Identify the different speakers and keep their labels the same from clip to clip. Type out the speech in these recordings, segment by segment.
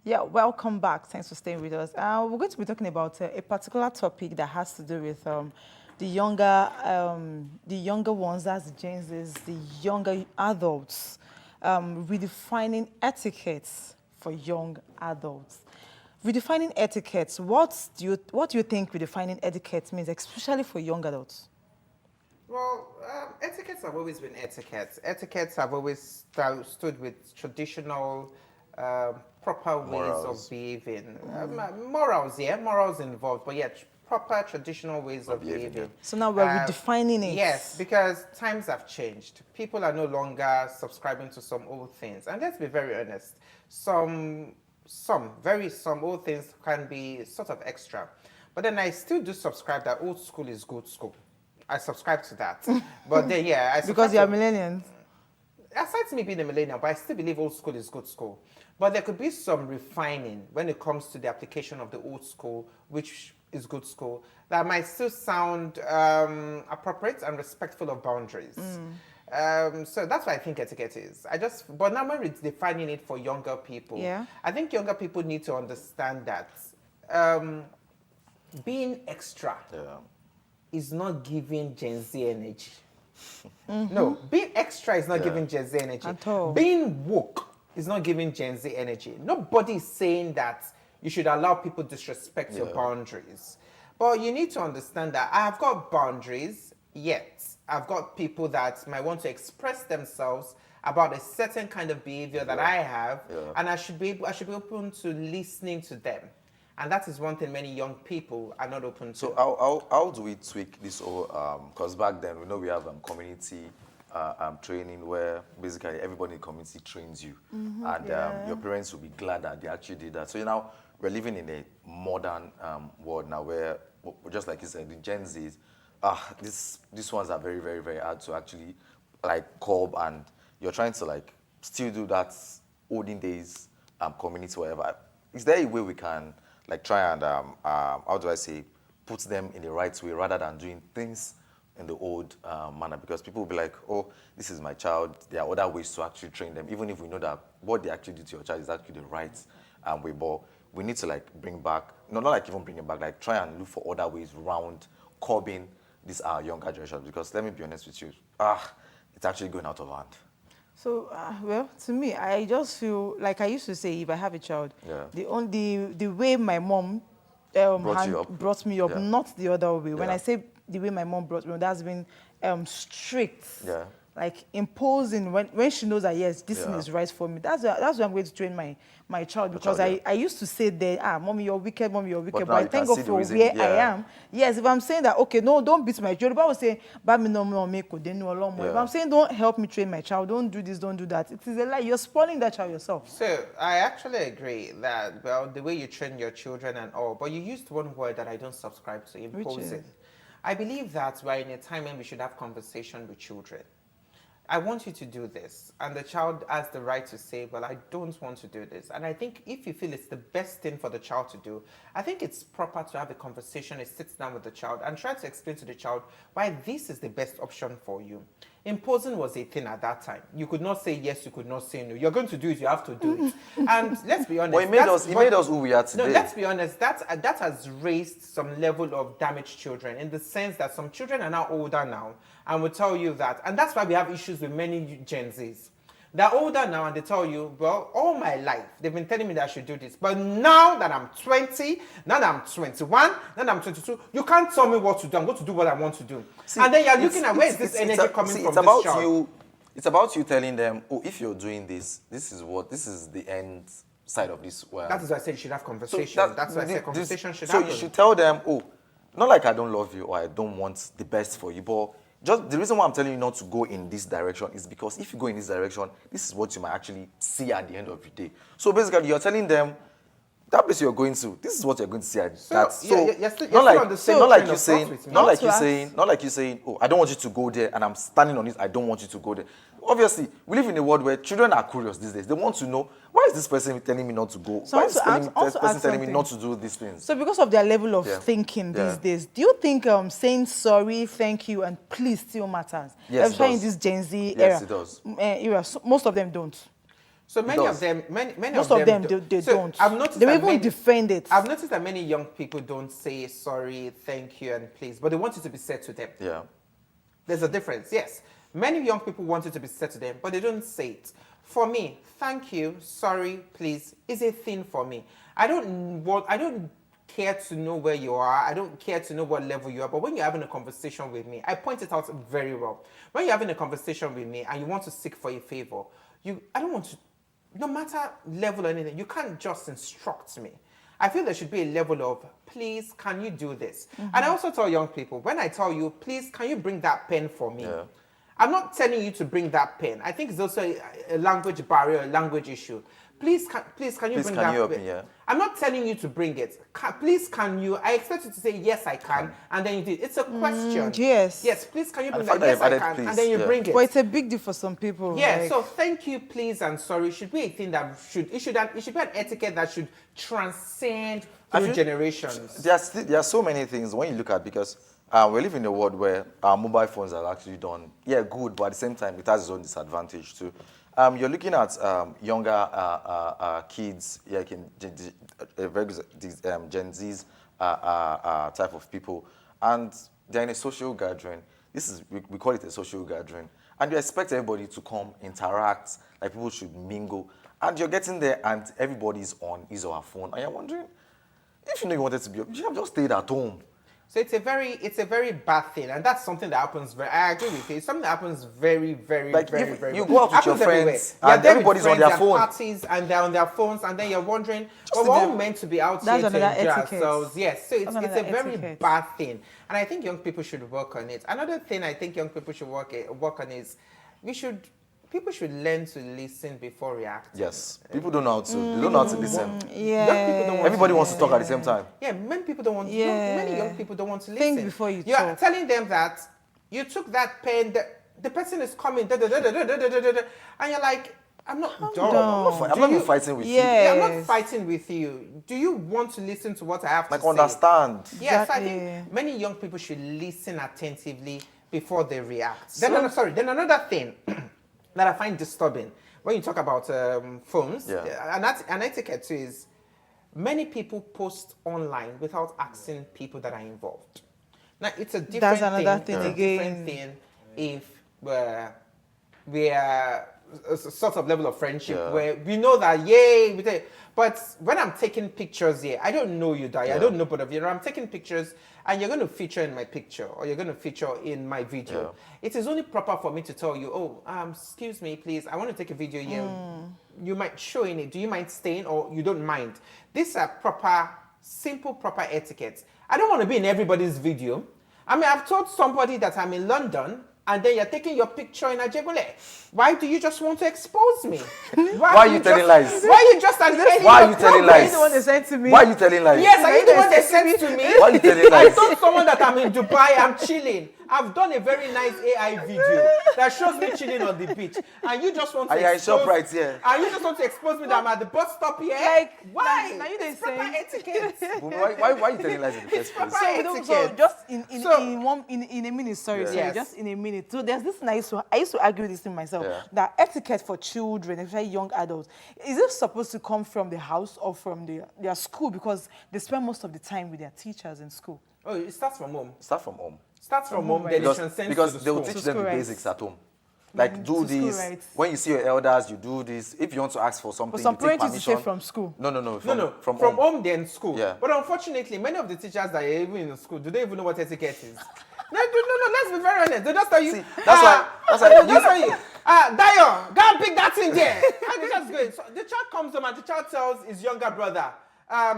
Speaker 1: Yeah, welcome back. Thanks for staying with us. We're going to be talking about a particular topic that has to do with the younger ones, that's the Gen Zs, the younger adults, redefining etiquettes for young adults. Redefining etiquettes. What do you think redefining etiquette means, especially for young adults?
Speaker 2: Well, etiquettes have always been etiquettes. Etiquettes have always stood with traditional, proper ways of
Speaker 3: Morals
Speaker 2: behaving. Morals, yeah, morals involved, but yeah, proper traditional ways
Speaker 3: of
Speaker 2: of
Speaker 3: behaving, yeah.
Speaker 2: behaving.
Speaker 1: So now we're redefining it.
Speaker 2: Yes, because times have changed. People are no longer subscribing to some old things. And let's be very honest, some old things can be sort of extra. But then I still do subscribe that old school is good school. I subscribe to that. But then, yeah, I subscribe
Speaker 1: Because you are
Speaker 2: to,
Speaker 1: millennials.
Speaker 2: aside to me being a millennial, but I still believe old school is good school. But there could be some refining when it comes to the application of the old school, which is good school, that might still sound appropriate and respectful of boundaries. So that's what I think etiquette is. But now when we're defining it for younger people,
Speaker 1: Yeah.
Speaker 2: I think younger people need to understand that being extra
Speaker 3: Yeah.
Speaker 2: is not giving Gen Z energy. No, being extra is not
Speaker 3: Yeah.
Speaker 2: giving Gen Z energy.
Speaker 1: At all.
Speaker 2: Being woke is not giving Gen Z energy. Nobody is saying that you should allow people disrespect your
Speaker 3: Yeah.
Speaker 2: boundaries. But you need to understand that I have got boundaries, yet I've got people that might want to express themselves about a certain kind of behavior that I have,
Speaker 3: Yeah.
Speaker 2: and I should be open to listening to them. And that is one thing many young people are not open to.
Speaker 3: So how do we tweak this whole, because back then, we know we have community training where basically everybody in the community trains you. And your parents will be glad that they actually did that. So now we're living in a modern world now where, just like you said, the Gen Zs, these ones are very, very, very hard to actually like curb, and you're trying to like still do that olden days community, whatever. Is there a way we can like try and how do I say, put them in the right way rather than doing things in the old manner? Because people will be like, oh, this is my child. There are other ways to actually train them, even if we know that what they actually do to your child is actually the right way. But we need to like bring back, no, not like even bring it back, like try and look for other ways around curbing this younger generation. Because let me be honest with you, it's actually going out of hand.
Speaker 1: So, well, to me, I just feel like I used to say, if I have a child,
Speaker 3: Yeah.
Speaker 1: the way my mom brought me up,
Speaker 3: Yeah.
Speaker 1: not the other way. When
Speaker 3: Yeah.
Speaker 1: I say the way my mom brought me up, that's been strict.
Speaker 3: Yeah.
Speaker 1: Like imposing when she knows that yes, this thing
Speaker 3: Yeah.
Speaker 1: is right for me. That's why I'm going to train my child, because
Speaker 3: child, yeah.
Speaker 1: I used to say there, mommy, you're wicked, mommy, you're wicked.
Speaker 3: now
Speaker 1: But I
Speaker 3: you
Speaker 1: thank
Speaker 3: can
Speaker 1: God
Speaker 3: see the
Speaker 1: for
Speaker 3: reason,
Speaker 1: where I
Speaker 3: yeah.
Speaker 1: am. Yes, if I'm saying that, okay, no, don't beat my child. But I was saying, but me no make they know a lot more. If
Speaker 3: Yeah.
Speaker 1: I'm saying don't help me train my child, don't do this, don't do that, it is a lie. You're spoiling that child yourself.
Speaker 2: So I actually agree that, well, the way you train your children and all, but you used one word that I don't subscribe to, imposing.
Speaker 1: is?
Speaker 2: I believe that we're in a time when we should have conversation with children. I want you to do this. And the child has the right to say, well, I don't want to do this. And I think if you feel it's the best thing for the child to do, I think it's proper to have a conversation, it sits down with the child and try to explain to the child why this is the best option for you. Imposing was a thing at that time. You could not say yes, you could not say no. You're going to do it, you have to do it. And let's be honest.
Speaker 3: Well, it made us who we are today.
Speaker 2: No, let's be honest. That has raised some level of damaged children, in the sense that some children are now older now and will tell you that. And that's why we have issues with many Gen Zs. They're older now and they tell you, well, all my life, they've been telling me that I should do this. But now that I'm 20, now that I'm 21, now that I'm 22, you can't tell me what to do. I'm going to do what I want to do.
Speaker 3: See,
Speaker 2: and then you're looking at, where is this energy coming from,
Speaker 3: it's about
Speaker 2: this child?
Speaker 3: It's about you telling them, oh, if you're doing this, this is the end side of this. Well,
Speaker 2: That is why I said you should have
Speaker 3: so
Speaker 2: conversation. That's why I said conversation should
Speaker 3: so
Speaker 2: happen.
Speaker 3: you should tell them, oh, not like I don't love you or I don't want the best for you, but just the reason why I'm telling you not to go in this direction is because if you go in this direction, this is what you might actually see at the end of the day. So basically, you're telling them that place you're going to, this is what you're going to see at that. So
Speaker 2: you're still
Speaker 3: not
Speaker 2: on the same
Speaker 3: not like
Speaker 2: train
Speaker 3: you
Speaker 2: of
Speaker 3: saying,
Speaker 2: thought with me.
Speaker 3: not like you saying, oh, I don't want you to go there, and I'm standing on it. I don't want you to go there. Obviously, we live in a world where children are curious these days. They want to know, why is this person telling me not to go?
Speaker 1: So
Speaker 3: Why
Speaker 1: I
Speaker 3: is this
Speaker 1: want to
Speaker 3: person
Speaker 1: ask
Speaker 3: telling me
Speaker 1: something.
Speaker 3: not to do these things?
Speaker 1: So because of their level of
Speaker 3: Yeah.
Speaker 1: thinking these
Speaker 3: Yeah.
Speaker 1: days, do you think saying sorry, thank you, and please still matters?
Speaker 3: Yes, it
Speaker 1: Especially in
Speaker 3: does.
Speaker 1: this Gen Z
Speaker 3: Yes,
Speaker 1: era.
Speaker 3: it does.
Speaker 1: Era. Most of them don't.
Speaker 2: So many
Speaker 3: does.
Speaker 2: of them, many
Speaker 1: Most
Speaker 2: of
Speaker 1: of them,
Speaker 2: do-
Speaker 1: they
Speaker 2: so
Speaker 1: don't.
Speaker 2: I've noticed
Speaker 1: They
Speaker 2: that
Speaker 1: even
Speaker 2: many,
Speaker 1: defend it.
Speaker 2: I've noticed that many young people don't say sorry, thank you, and please, but they want it to be said to them.
Speaker 3: Yeah.
Speaker 2: There's a difference, yes. Many young people want it to be said to them, but they don't say it. For me, thank you, sorry, please is a thing for me. I don't care to know where you are. I don't care to know what level you are. But when you're having a conversation with me, I point it out very well. When you're having a conversation with me and you want to seek for a favor, I don't want to, no matter level or anything, you can't just instruct me. I feel there should be a level of, please, can you do this? And I also tell young people, when I tell you, please, can you bring that pen for me?
Speaker 3: Yeah.
Speaker 2: I'm not telling you to bring that pen. I think it's also a language barrier, a language issue. Please, can you bring that
Speaker 3: help
Speaker 2: pen?
Speaker 3: me, yeah.
Speaker 2: I'm not telling you to bring it. Please, can you? I expect you to say, yes, I can. And then you do it. It's a question.
Speaker 1: yes.
Speaker 2: Yes, please, can you
Speaker 3: And
Speaker 2: bring
Speaker 3: the fact
Speaker 2: that? Yes,
Speaker 3: that
Speaker 2: I
Speaker 3: you've
Speaker 2: can.
Speaker 3: added
Speaker 2: And then you
Speaker 3: please,
Speaker 2: bring it.
Speaker 1: But it's a big deal for some people.
Speaker 2: Yeah,
Speaker 1: like-
Speaker 2: so thank you, please, and sorry should be a thing that it should be an etiquette that should transcend through
Speaker 3: feel-
Speaker 2: generations.
Speaker 3: There are so many things when you look at, because we live in a world where our mobile phones are actually done, good, but at the same time, it has its own disadvantage too. You're looking at younger kids, like in Gen Z's type of people, and they're in a social gathering. We call it a social gathering, and you expect everybody to come, interact, like people should mingle, and you're getting there, and everybody's on his or her phone, and you're wondering, if you know you wanted to be, you should have just stayed at home.
Speaker 2: So it's a very bad thing, and that's something that happens. I agree with you. It's something that happens very, very,
Speaker 3: Like,
Speaker 2: very,
Speaker 3: if
Speaker 2: very.
Speaker 3: you go out with your
Speaker 2: happens everywhere.
Speaker 3: friends
Speaker 2: You're
Speaker 3: and
Speaker 2: there with
Speaker 3: everybody's on
Speaker 2: friends,
Speaker 3: their
Speaker 2: there are
Speaker 3: phone.
Speaker 2: parties, and they're on their phones, and then you're wondering, well, we're all meant to be out
Speaker 1: That's
Speaker 2: here to
Speaker 1: another
Speaker 2: enjoy
Speaker 1: etiquette.
Speaker 2: ourselves. Yes, so it's
Speaker 1: That's
Speaker 2: a
Speaker 1: another
Speaker 2: very
Speaker 1: etiquette.
Speaker 2: bad thing, and I think young people should work on it. Another thing I think young people should work on is people should learn to listen before reacting.
Speaker 3: Yes, people don't know how to. They don't know how to listen.
Speaker 1: Yeah.
Speaker 2: Young people don't want
Speaker 3: Everybody wants to talk at the same time.
Speaker 2: Yeah, many people don't want.
Speaker 1: Yeah.
Speaker 2: Many young people don't want to listen.
Speaker 1: Think before you
Speaker 2: You're
Speaker 1: talk.
Speaker 2: telling them that you took that pen. The person is coming, da, da, da, da, da, da, da, da, da, and you're like, I'm not dumb.
Speaker 1: down.
Speaker 3: I'm not even fighting with you.
Speaker 1: Yeah.
Speaker 2: Yeah, I'm not
Speaker 1: Yes.
Speaker 2: fighting with you. Do you want to listen to what I have
Speaker 3: Like,
Speaker 2: to say?
Speaker 3: understand.
Speaker 2: Yes, I
Speaker 1: Exactly.
Speaker 2: think many young people should listen attentively before they react.
Speaker 3: So-
Speaker 2: Then another thing that I find disturbing when you talk about phones,
Speaker 3: Yeah.
Speaker 2: an etiquette too is many people post online without asking people that are involved. Now it's a different
Speaker 1: another
Speaker 2: thing.
Speaker 1: thing
Speaker 2: It's a different thing if we are a sort of level of friendship
Speaker 3: Yeah.
Speaker 2: where we know that, yay, but when I'm taking pictures here, I don't know you, Dai. I
Speaker 3: Yeah.
Speaker 2: don't know both of you. I'm taking pictures and you're going to feature in my picture or you're going to feature in my video.
Speaker 3: Yeah.
Speaker 2: It is only proper for me to tell you, excuse me, please, I want to take a video here. You might show in it. Do you mind staying or you don't mind? These are simple, proper etiquette. I don't want to be in everybody's video. I mean, I've told somebody that I'm in London and then you're taking your picture in Ajegule. Why do you just want to expose me?
Speaker 3: Why are you telling lies?
Speaker 2: Why are you just an
Speaker 3: Why are you telling
Speaker 1: Are you
Speaker 3: lies?
Speaker 1: the one they sent to me?
Speaker 3: Why are you telling lies?
Speaker 2: Yes, are you the one they sent to me?
Speaker 3: Why are you telling
Speaker 2: I
Speaker 3: lies?
Speaker 2: told someone that I'm in Dubai, I'm chilling. I've done a very nice AI video that shows me chilling on the beach. And you just want to
Speaker 3: And you're in
Speaker 2: expose
Speaker 3: ShopRite here.
Speaker 2: And you just want to expose me that I'm at the bus stop here?
Speaker 1: Like,
Speaker 2: why?
Speaker 1: now you
Speaker 2: It's
Speaker 1: don't
Speaker 2: proper
Speaker 1: say.
Speaker 2: etiquette.
Speaker 3: But why are you telling lies in the first place?
Speaker 2: proper-
Speaker 1: So, we don't, so
Speaker 2: etiquette.
Speaker 1: just
Speaker 2: So-
Speaker 1: in a minute, sorry,
Speaker 3: Yeah.
Speaker 1: sorry,
Speaker 2: Yes.
Speaker 1: just in a minute. So there's this nice one. I used to argue with this thing myself.
Speaker 3: Yeah.
Speaker 1: That etiquette for children, especially young adults, is it supposed to come from the house or from their school? Because they spend most of the time with their teachers in school.
Speaker 2: Oh, it starts from home.
Speaker 3: Start from home.
Speaker 2: Starts from home, then it transcends
Speaker 3: Because
Speaker 2: to the
Speaker 3: they will
Speaker 2: school.
Speaker 3: teach them the
Speaker 1: School rights.
Speaker 3: basics at home. Like, do
Speaker 1: to school
Speaker 3: this.
Speaker 1: rights.
Speaker 3: When you see your elders, you do this. If you want to ask for something,
Speaker 1: But some
Speaker 3: you take
Speaker 1: parents used to
Speaker 3: permission.
Speaker 1: say from school.
Speaker 3: No.
Speaker 2: From
Speaker 3: home.
Speaker 2: home then school.
Speaker 3: Yeah.
Speaker 2: But unfortunately, many of the teachers that are even in school, do they even know what etiquette is? No, let's be very honest. They just tell you.
Speaker 3: See, that's why
Speaker 2: they just tell you, Dayo, go and pick that in there. And they just go. So the child comes home and the child tells his younger brother,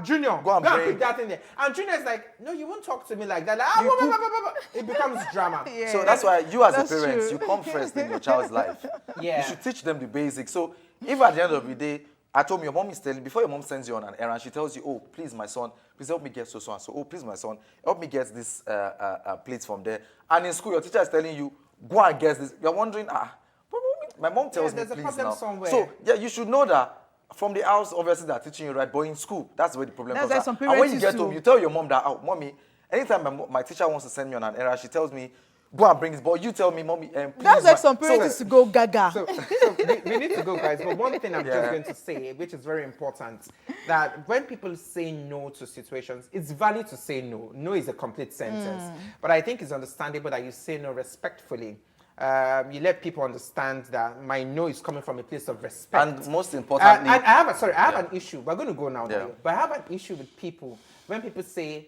Speaker 2: Junior,
Speaker 3: Go and bring.
Speaker 2: pick that in there. And Junior is like, no, you won't talk to me like that. Like, it becomes drama.
Speaker 1: Yeah.
Speaker 3: So that's why you as a
Speaker 1: That's
Speaker 3: parent,
Speaker 1: true.
Speaker 3: you come first in your child's life.
Speaker 2: Yeah.
Speaker 3: You should teach them the basics. So if at the end of the day, at home your mom is telling, before your mom sends you on an errand, she tells you, oh, please, my son, please help me get so and so. Oh, please, my son, help me get this plate from there. And in school, your teacher is telling you, go and get this. You're wondering, but my mom tells me,
Speaker 2: there's a
Speaker 3: please
Speaker 2: problem
Speaker 3: now.
Speaker 2: somewhere.
Speaker 3: So yeah, you should know that. From the house, obviously, they're teaching you right, but in school, that's where the problem
Speaker 1: That's
Speaker 3: comes.
Speaker 1: why some
Speaker 3: And when
Speaker 1: parents
Speaker 3: you
Speaker 1: used
Speaker 3: get
Speaker 1: to-
Speaker 3: home, you tell your mom that, oh, mommy, anytime my teacher wants to send me on an errand, she tells me, go and bring this. But you tell me, mommy, please.
Speaker 1: That's like some parents used to go gaga.
Speaker 2: So we need to go, guys. But one thing I'm just going to say, which is very important, that when people say no to situations, it's valid to say no. No is a complete sentence. But I think it's understandable that you say no respectfully. You let people understand that my no is coming from a place of respect.
Speaker 3: And most importantly,
Speaker 2: I have an issue. We're going to go now,
Speaker 3: Yeah.
Speaker 2: but I have an issue with people when people say,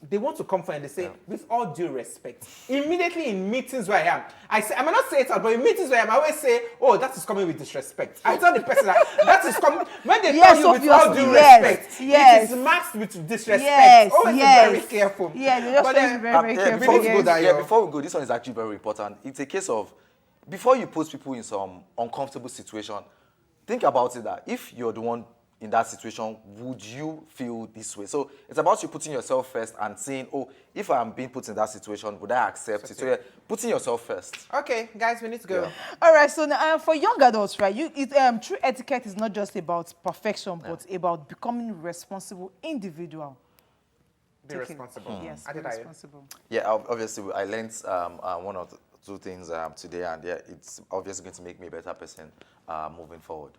Speaker 2: they want to come for and they say, with all due respect. Immediately in meetings where I say, I may not say it out, but in meetings where I always say, oh, that is coming with disrespect. I tell the person that is coming, when they tell you with all due respect, it is masked with disrespect. Always be very careful.
Speaker 1: Yeah, you just be very careful.
Speaker 3: Before we go, this one is actually very important. It's a case of, before you put people in some uncomfortable situation, think about it that if you're the one in that situation, would you feel this way? So it's about you putting yourself first and saying, oh, if I'm being put in that situation, would I accept it? So yeah, putting yourself first.
Speaker 2: Okay, guys, we need to go.
Speaker 3: Yeah.
Speaker 1: All right, so now, for young adults, right, true etiquette is not just about perfection, but about becoming a responsible individual.
Speaker 2: Be responsible.
Speaker 1: Yes,
Speaker 2: I
Speaker 1: be
Speaker 2: did I.
Speaker 1: responsible.
Speaker 3: Yeah, obviously, I learned one or two things today, and yeah, it's obviously going to make me a better person moving forward.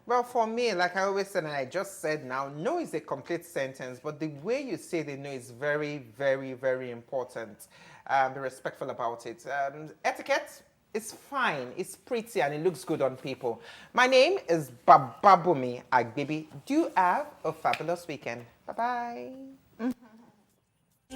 Speaker 2: Well, for me, like I always said, and I just said now, no is a complete sentence, but the way you say the no is very, very, very important. Be respectful about it. Etiquette is fine, it's pretty, and it looks good on people. My name is Bababumi Agbibi. Do have a fabulous weekend. Bye-bye.